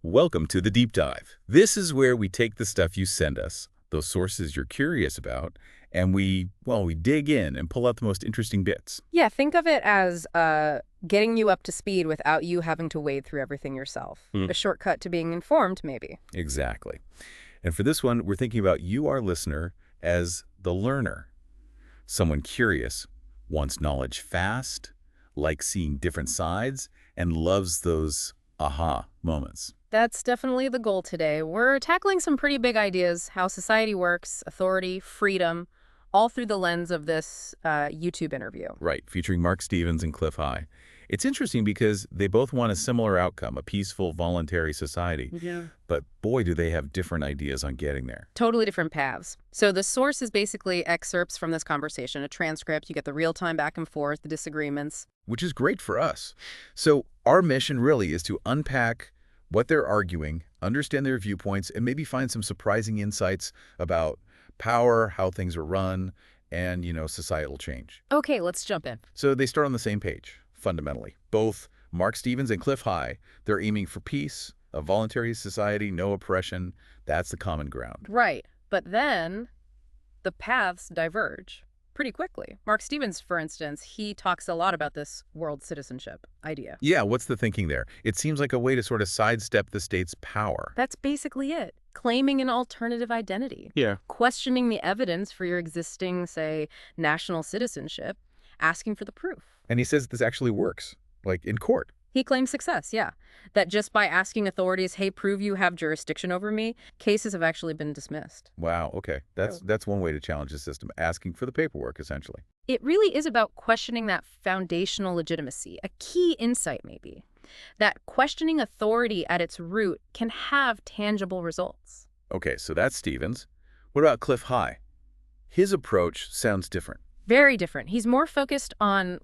Welcome to the Deep Dive. This is where we take the stuff you send us, those sources you're curious about, and we dig in and pull out the most interesting bits. Yeah, think of it as getting you up to speed without you having to wade through everything yourself. A shortcut to being informed, maybe. Exactly. And for this one, we're thinking about you, our listener, as the learner. Someone curious, wants knowledge fast, likes seeing different sides, and loves those aha moments. That's definitely the goal today. We're tackling some pretty big ideas, how society works, authority, freedom, all through the lens of this YouTube interview. Right, featuring Marc Stevens and Clif High. It's interesting because they both want a similar outcome, a peaceful, voluntary society. Yeah. But boy, do they have different ideas on getting there. Totally different paths. So the source is basically excerpts from this conversation, a transcript. You get the real-time back and forth, the disagreements. Which is great for us. So our mission really is to unpack what they're arguing, understand their viewpoints, and maybe find some surprising insights about power, how things are run, and, societal change. Okay, let's jump in. So they start on the same page, fundamentally. Both Marc Stevens and Clif High, they're aiming for peace, a voluntary society, no oppression. That's the common ground. Right. But then the paths diverge pretty quickly. Marc Stevens, for instance, he talks a lot about this world citizenship idea. Yeah, what's the thinking there? It seems like a way to sort of sidestep the state's power. That's basically it. Claiming an alternative identity. Yeah. Questioning the evidence for your existing, say, national citizenship, asking for the proof. And he says this actually works, like in court. He claims success, yeah. That just by asking authorities, hey, prove you have jurisdiction over me, cases have actually been dismissed. Wow, okay. That's one way to challenge the system, asking for the paperwork, essentially. It really is about questioning that foundational legitimacy, a key insight maybe. That questioning authority at its root can have tangible results. Okay, so that's Stevens. What about Clif High? His approach sounds different. Very different. He's more focused on,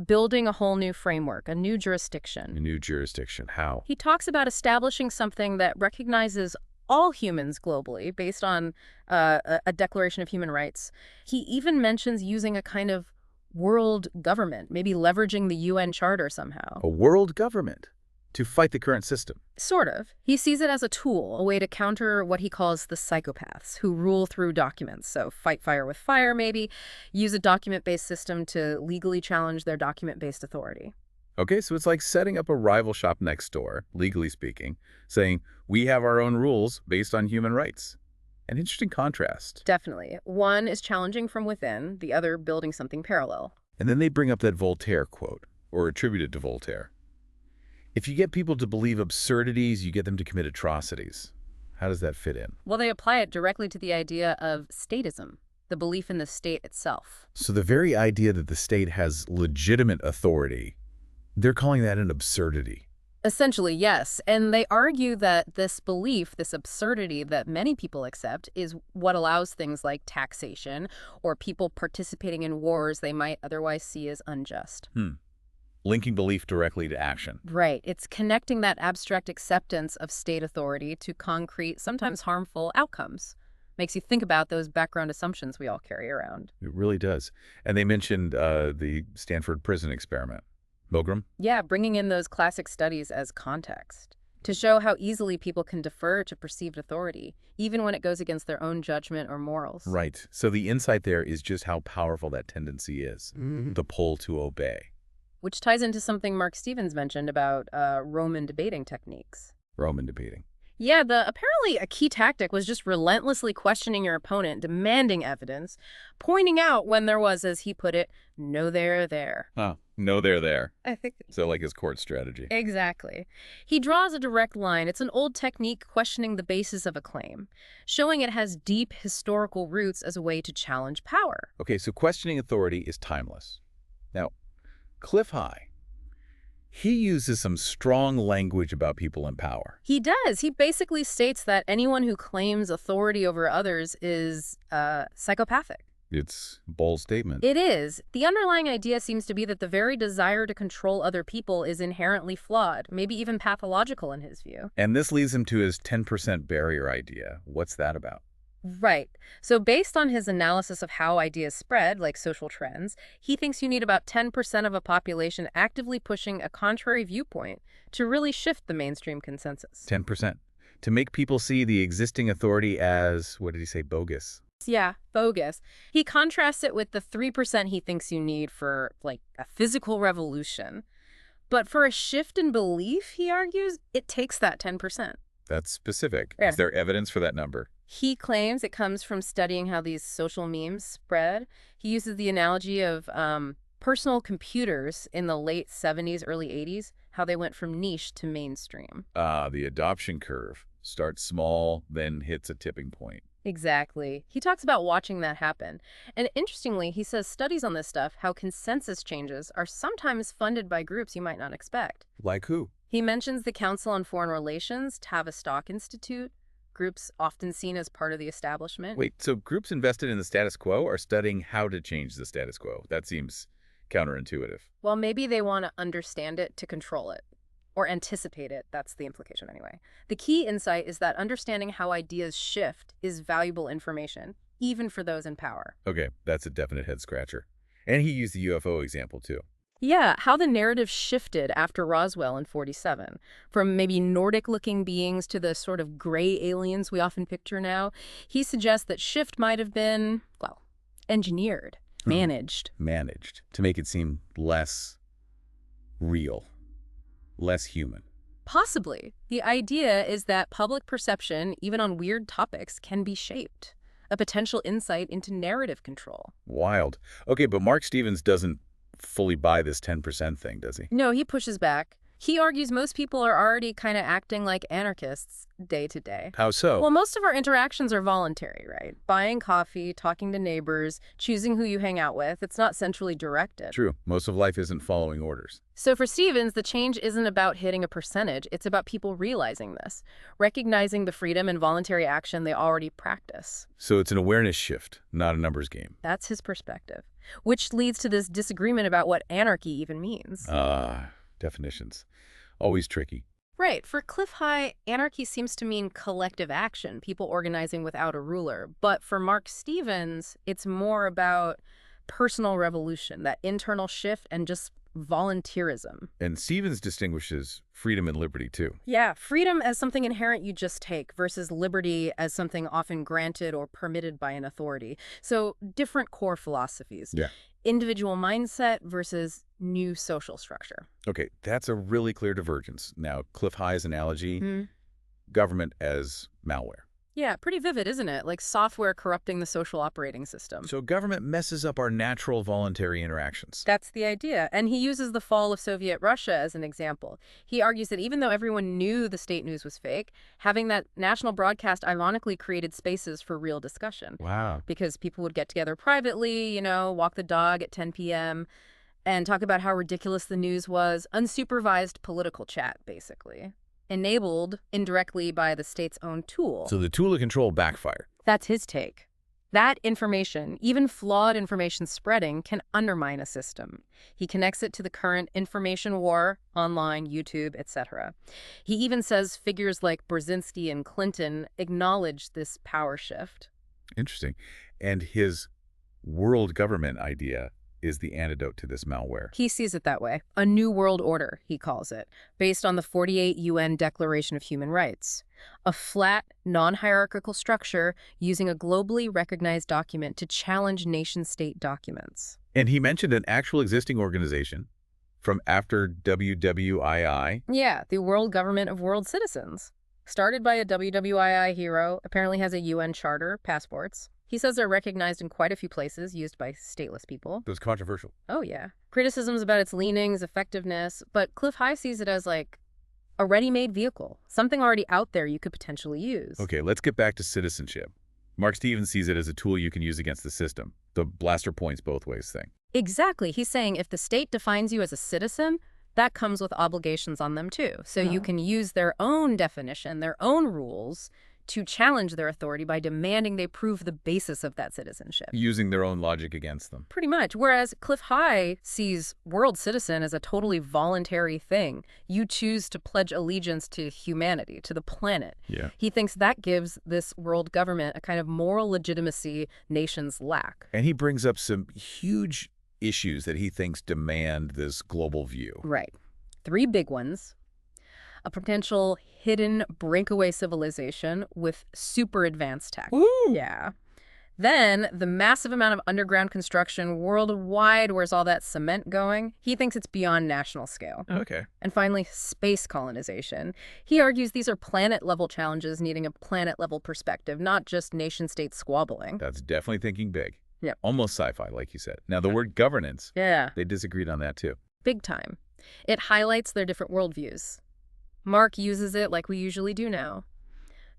building a whole new framework, a new jurisdiction. A new jurisdiction. How? He talks about establishing something that recognizes all humans globally based on a Declaration of Human Rights. He even mentions using a kind of world government, maybe leveraging the UN Charter somehow. A world government to fight the current system. Sort of. He sees it as a tool, a way to counter what he calls the psychopaths who rule through documents. So fight fire with fire, maybe. Use a document-based system to legally challenge their document-based authority. Okay, so it's like setting up a rival shop next door, legally speaking, saying, we have our own rules based on human rights. An interesting contrast. Definitely. One is challenging from within, the other building something parallel. And then they bring up that Voltaire quote, or attributed to Voltaire. If you get people to believe absurdities, you get them to commit atrocities. How does that fit in? Well, they apply it directly to the idea of statism, the belief in the state itself. So the very idea that the state has legitimate authority, they're calling that an absurdity. Essentially, yes. And they argue that this belief, this absurdity that many people accept, is what allows things like taxation or people participating in wars they might otherwise see as unjust. Linking belief directly to action. Right. It's connecting that abstract acceptance of state authority to concrete, sometimes harmful outcomes. Makes you think about those background assumptions we all carry around. It really does. And they mentioned the Stanford prison experiment. Milgram? Yeah, bringing in those classic studies as context to show how easily people can defer to perceived authority, even when it goes against their own judgment or morals. Right. So the insight there is just how powerful that tendency is, the pull to obey. Which ties into something Marc Stevens mentioned about Roman debating techniques. Roman debating. Yeah, apparently a key tactic was just relentlessly questioning your opponent, demanding evidence, pointing out when there was, as he put it, no there there. Oh, no they're there. I think So like his court strategy. exactly. He draws a direct line. It's an old technique questioning the basis of a claim, showing it has deep historical roots as a way to challenge power. Okay, so questioning authority is timeless. Now, Clif High, he uses some strong language about people in power. He does. He basically states that anyone who claims authority over others is psychopathic. It's a bold statement. It is. The underlying idea seems to be that the very desire to control other people is inherently flawed, maybe even pathological in his view. And this leads him to his 10% barrier idea. What's that about? Right. So based on his analysis of how ideas spread, like social trends, he thinks you need about 10% of a population actively pushing a contrary viewpoint to really shift the mainstream consensus. 10%. To make people see the existing authority as, what did he say, bogus? Yeah, bogus. He contrasts it with the 3% he thinks you need for, like, a physical revolution. But for a shift in belief, he argues, it takes that 10%. That's specific. Yeah. Is there evidence for that number? He claims it comes from studying how these social memes spread. He uses the analogy of personal computers in the late 70s, early 80s, how they went from niche to mainstream. The adoption curve. Starts small, then hits a tipping point. Exactly. He talks about watching that happen. And interestingly, he says studies on this stuff, how consensus changes, are sometimes funded by groups you might not expect. Like who? He mentions the Council on Foreign Relations, Tavistock Institute, groups often seen as part of the establishment. Wait, so groups invested in the status quo are studying how to change the status quo. That seems counterintuitive. Well, maybe they want to understand it to control it. Or anticipate it. That's the implication anyway. The key insight is that understanding how ideas shift is valuable information, even for those in power. Okay, that's a definite head-scratcher. And he used the UFO example, too. Yeah, how the narrative shifted after Roswell in '47, from maybe Nordic-looking beings to the sort of gray aliens we often picture now. He suggests that shift might have been, well, engineered, managed. Managed to make it seem less real, less human. Possibly. The idea is that public perception, even on weird topics, can be shaped. A potential insight into narrative control. Wild. Okay, but Marc Stevens doesn't fully buy this 10% thing, does he? No, he pushes back. He argues most people are already kind of acting like anarchists day to day. How so? Well, most of our interactions are voluntary, right? Buying coffee, talking to neighbors, choosing who you hang out with. It's not centrally directed. True. Most of life isn't following orders. So for Stevens, the change isn't about hitting a percentage. It's about people realizing this, recognizing the freedom and voluntary action they already practice. So it's an awareness shift, not a numbers game. That's his perspective, which leads to this disagreement about what anarchy even means. Definitions. Always tricky. Right. For Clif High, anarchy seems to mean collective action, people organizing without a ruler. But for Marc Stevens, it's more about personal revolution, that internal shift, and just volunteerism. And Stevens distinguishes freedom and liberty, too. Yeah, freedom as something inherent you just take versus liberty as something often granted or permitted by an authority. So different core philosophies. Yeah. Individual mindset versus new social structure. Okay, that's a really clear divergence. Now, Clif High's analogy, government as malware. Yeah, pretty vivid, isn't it? Like software corrupting the social operating system. So government messes up our natural voluntary interactions. That's the idea. And he uses the fall of Soviet Russia as an example. He argues that even though everyone knew the state news was fake, having that national broadcast ironically created spaces for real discussion. Wow. Because people would get together privately, walk the dog at 10 p.m., and talk about how ridiculous the news was. Unsupervised political chat, basically. Enabled indirectly by the state's own tool. So the tool of control backfired. That's his take. That information, even flawed information spreading, can undermine a system. He connects it to the current information war, online, YouTube, etc. He even says figures like Brzezinski and Clinton acknowledge this power shift. Interesting. And his world government idea is the antidote to this malware. He sees it that way. A new world order, he calls it, based on the 48 UN Declaration of Human Rights. A flat, non-hierarchical structure using a globally recognized document to challenge nation-state documents. And he mentioned an actual existing organization from after WWII. Yeah, the World Government of World Citizens. Started by a WWII hero, apparently has a UN charter, passports. He says they're recognized in quite a few places, used by stateless people. It was controversial. Oh, yeah. Criticisms about its leanings, effectiveness, but Clif High sees it as like a ready-made vehicle, something already out there you could potentially use. Okay, let's get back to citizenship. Marc Stevens sees it as a tool you can use against the system, the blaster points both ways thing. Exactly. He's saying if the state defines you as a citizen, that comes with obligations on them too. So you can use their own definition, their own rules, to challenge their authority by demanding they prove the basis of that citizenship. Using their own logic against them. Pretty much. Whereas Clif High sees world citizen as a totally voluntary thing. You choose to pledge allegiance to humanity, to the planet. Yeah. He thinks that gives this world government a kind of moral legitimacy nations lack. And he brings up some huge issues that he thinks demand this global view. Right. 3 big ones. A potential hidden breakaway civilization with super advanced tech. Woo! Yeah. Then the massive amount of underground construction worldwide. Where's all that cement going? He thinks it's beyond national scale. Okay. And finally, space colonization. He argues these are planet-level challenges needing a planet-level perspective, not just nation-state squabbling. That's definitely thinking big. Yeah. Almost sci-fi, like you said. Now, the word governance, Yeah. they disagreed on that too. Big time. It highlights their different worldviews. Marc uses it like we usually do now.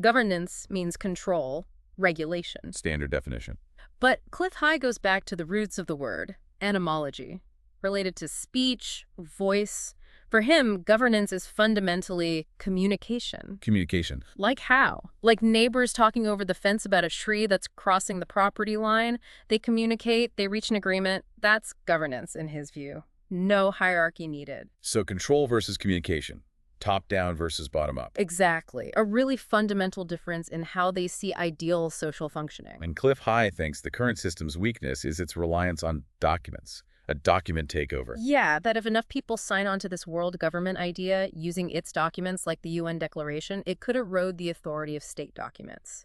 Governance means control, regulation. Standard definition. But Clif High goes back to the roots of the word, etymology, related to speech, voice. For him, governance is fundamentally communication. Communication. Like how? Like neighbors talking over the fence about a tree that's crossing the property line. They communicate, they reach an agreement. That's governance in his view. No hierarchy needed. So control versus communication. Top-down versus bottom-up. Exactly. A really fundamental difference in how they see ideal social functioning. And Clif High thinks the current system's weakness is its reliance on documents, a document takeover. Yeah, that if enough people sign on to this world government idea using its documents like the UN Declaration, it could erode the authority of state documents.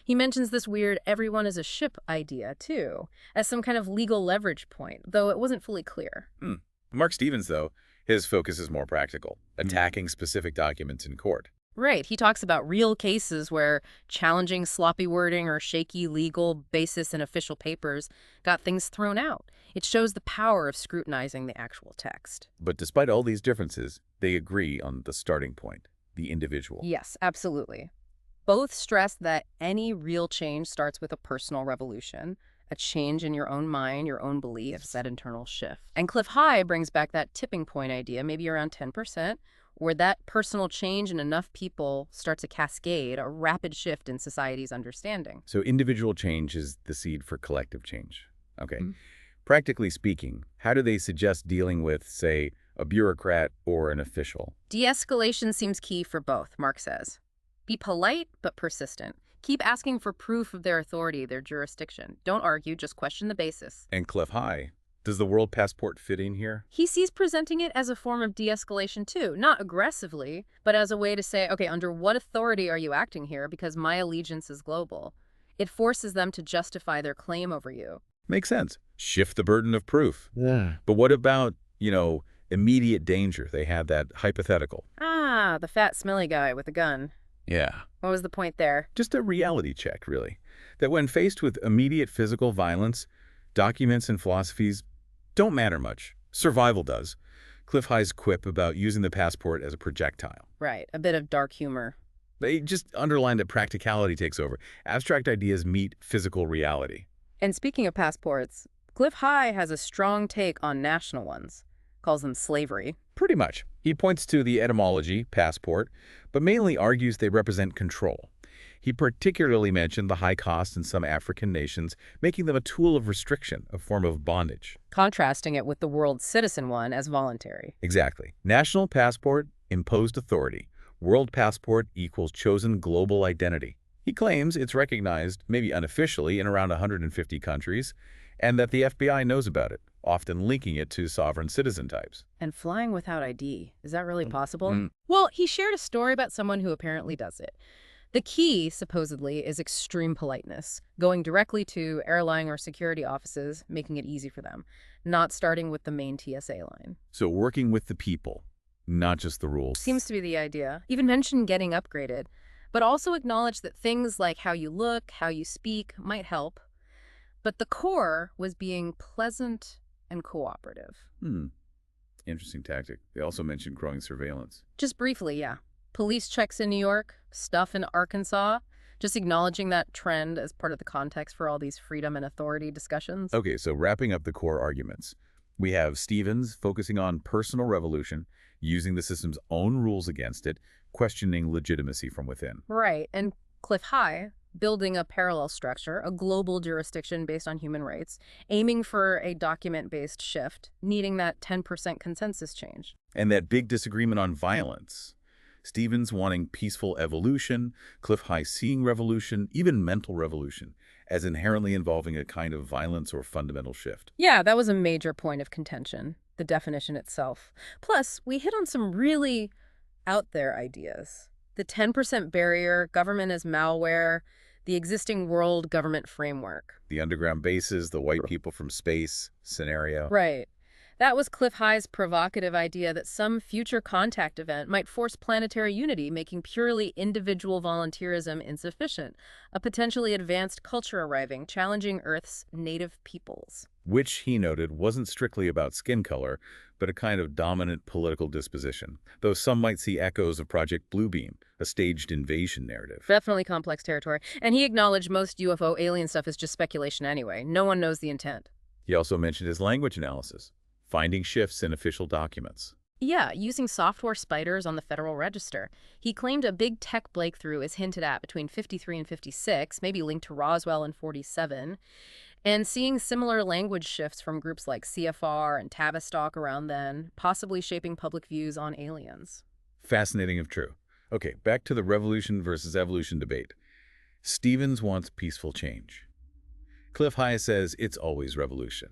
He mentions this weird everyone is a ship idea, too, as some kind of legal leverage point, though it wasn't fully clear. Marc Stevens, though, his focus is more practical, attacking specific documents in court. Right. He talks about real cases where challenging sloppy wording or shaky legal basis in official papers got things thrown out. It shows the power of scrutinizing the actual text. But despite all these differences, they agree on the starting point, the individual. Yes, absolutely. Both stress that any real change starts with a personal revolution, a change in your own mind, your own beliefs, that internal shift. And Clif High brings back that tipping point idea, maybe around 10%, where that personal change in enough people starts a cascade, a rapid shift in society's understanding. So individual change is the seed for collective change. Okay. Practically speaking, how do they suggest dealing with, say, a bureaucrat or an official? De-escalation seems key for both, Marc says. Be polite, but persistent. Keep asking for proof of their authority, their jurisdiction. Don't argue, just question the basis. And Clif High, does the world passport fit in here? He sees presenting it as a form of de-escalation too, not aggressively, but as a way to say, okay, under what authority are you acting here? Because my allegiance is global. It forces them to justify their claim over you. Makes sense. Shift the burden of proof. Yeah. But what about, immediate danger? They had that hypothetical. Ah, the fat, smelly guy with a gun. Yeah. What was the point there? Just a reality check, really. That when faced with immediate physical violence, documents and philosophies don't matter much. Survival does. Clif High's quip about using the passport as a projectile. Right, a bit of dark humor. They just underlined that practicality takes over. Abstract ideas meet physical reality. And speaking of passports, Clif High has a strong take on national ones. Calls them slavery. Pretty much. He points to the etymology, passport, but mainly argues they represent control. He particularly mentioned the high cost in some African nations, making them a tool of restriction, a form of bondage. Contrasting it with the world citizen one as voluntary. Exactly. National passport, imposed authority. World passport equals chosen global identity. He claims it's recognized, maybe unofficially, in around 150 countries, and that the FBI knows about it, often linking it to sovereign citizen types. And flying without ID, is that really possible? Well, he shared a story about someone who apparently does it. The key, supposedly, is extreme politeness, going directly to airline or security offices, making it easy for them, not starting with the main TSA line. So working with the people, not just the rules. Seems to be the idea. Even mention getting upgraded, but also acknowledge that things like how you look, how you speak might help. But the core was being pleasant and cooperative. Interesting tactic. They also mentioned growing surveillance. Just briefly, yeah. Police checks in New York, stuff in Arkansas, just acknowledging that trend as part of the context for all these freedom and authority discussions. Okay, so wrapping up the core arguments. We have Stevens focusing on personal revolution, using the system's own rules against it, questioning legitimacy from within. Right, and Clif High, building a parallel structure, a global jurisdiction based on human rights, aiming for a document-based shift, needing that 10% consensus change. And that big disagreement on violence. Stevens wanting peaceful evolution, Clif High seeing revolution, even mental revolution, as inherently involving a kind of violence or fundamental shift. Yeah, that was a major point of contention, the definition itself. Plus, we hit on some really out there ideas. The 10% barrier, government as malware, the existing world government framework. The underground bases, the white people from space scenario. Right. That was Clif High's provocative idea that some future contact event might force planetary unity, making purely individual volunteerism insufficient, a potentially advanced culture arriving, challenging Earth's native peoples. Which, he noted, wasn't strictly about skin color, but a kind of dominant political disposition, though some might see echoes of Project Bluebeam, a staged invasion narrative. Definitely complex territory. And he acknowledged most UFO alien stuff is just speculation anyway. No one knows the intent. He also mentioned his language analysis, finding shifts in official documents. Yeah, using software spiders on the Federal Register. He claimed a big tech breakthrough is hinted at between 53 and 56, maybe linked to Roswell in 47, and seeing similar language shifts from groups like CFR and Tavistock around then, possibly shaping public views on aliens. Fascinating if true. Okay, back to the revolution versus evolution debate. Stevens wants peaceful change. Clif High says it's always revolution.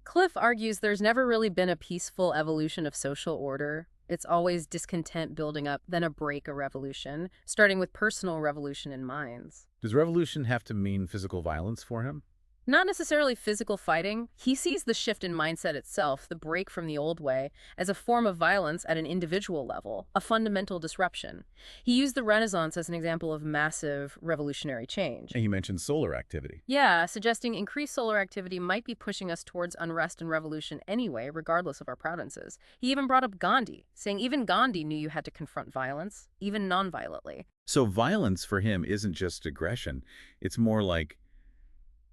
Clif argues there's never really been a peaceful evolution of social order. It's always discontent building up, then a break, a revolution, starting with personal revolution in minds. Does revolution have to mean physical violence for him? Not necessarily physical fighting. He sees the shift in mindset itself, the break from the old way, as a form of violence at an individual level, a fundamental disruption. He used the Renaissance as an example of massive revolutionary change. And he mentioned solar activity. Yeah, suggesting increased solar activity might be pushing us towards unrest and revolution anyway, regardless of our provinces. He even brought up Gandhi, saying even Gandhi knew you had to confront violence, even non-violently. So violence for him isn't just aggression. It's more like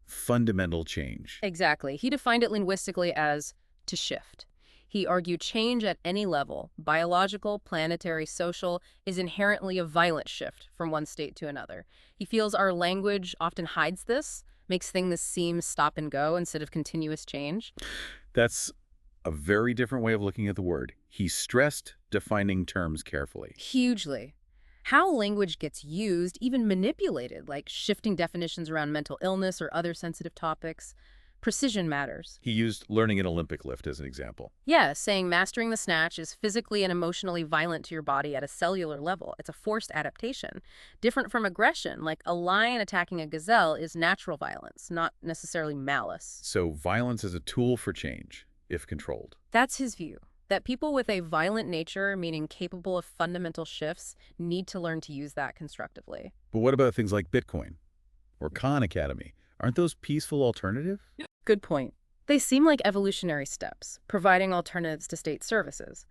fundamental change. Exactly. He defined it linguistically as to shift. He argued change at any level, biological, planetary, social, is inherently a violent shift from one state to another. He feels our language often hides this, makes things seem stop and go instead of continuous change. That's a very different way of looking at the word. He stressed defining terms carefully. Hugely. How language gets used, even manipulated, like shifting definitions around mental illness or other sensitive topics. Precision matters. He used learning an Olympic lift as an example. Yeah, saying mastering the snatch is physically and emotionally violent to your body at a cellular level. It's a forced adaptation. Different from aggression, like a lion attacking a gazelle is natural violence, not necessarily malice. So violence is a tool for change, if controlled. That's his view. That people with a violent nature, meaning capable of fundamental shifts, need to learn to use that constructively. But what about things like Bitcoin or Khan Academy? Aren't those peaceful alternatives? Good point. They seem like evolutionary steps, providing alternatives to state services.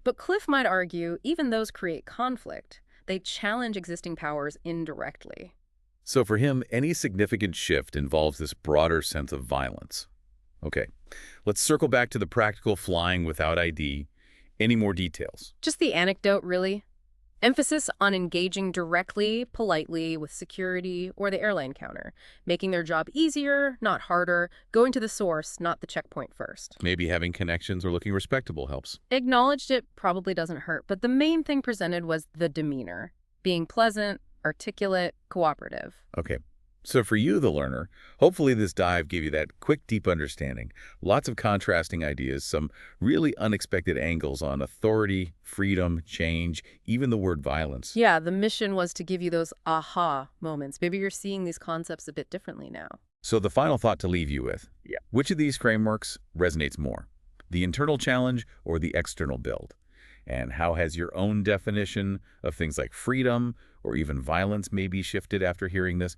But Clif might argue even those create conflict. They challenge existing powers indirectly. So for him, any significant shift involves this broader sense of violence. Okay, let's circle back to the practical flying without ID. Any more details? Just the anecdote, really. Emphasis on engaging directly, politely, with security or the airline counter, making their job easier, not harder, going to the source, not the checkpoint first. Maybe having connections or looking respectable helps. Acknowledged it probably doesn't hurt, but the main thing presented was the demeanor, being pleasant, articulate, cooperative. Okay. So for you, the learner, hopefully this dive gave you that quick, deep understanding. Lots of contrasting ideas, some really unexpected angles on authority, freedom, change, even the word violence. Yeah, the mission was to give you those aha moments. Maybe you're seeing these concepts a bit differently now. So the final thought to leave you with. Yeah. Which of these frameworks resonates more? The internal challenge or the external build? And how has your own definition of things like freedom or even violence maybe shifted after hearing this?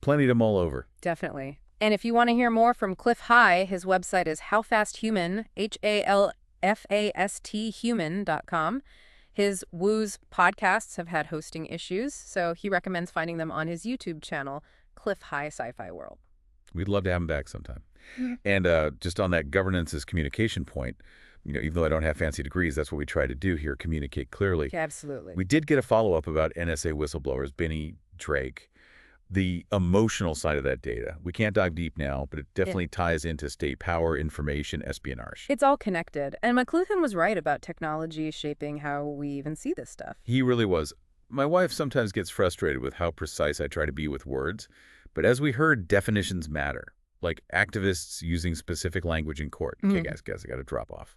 Plenty to mull over. Definitely. And if you want to hear more from Clif High, his website is howfasthuman, HALFAST human.com. His Woo's podcasts have had hosting issues, so he recommends finding them on his YouTube channel, Clif High Sci-Fi World. We'd love to have him back sometime. And just on that governance as communication point, even though I don't have fancy degrees, that's what we try to do here, communicate clearly. Absolutely. We did get a follow-up about NSA whistleblowers Benny Drake, the emotional side of that data. We can't dive deep now, but it Yeah. definitely ties into state power, information, espionage. It's all connected. And McLuhan was right about technology shaping how we even see this stuff. He really was. My wife sometimes gets frustrated with how precise I try to be with words, but as we heard, definitions matter. Like activists using specific language in court. Okay, guys, I got to drop off.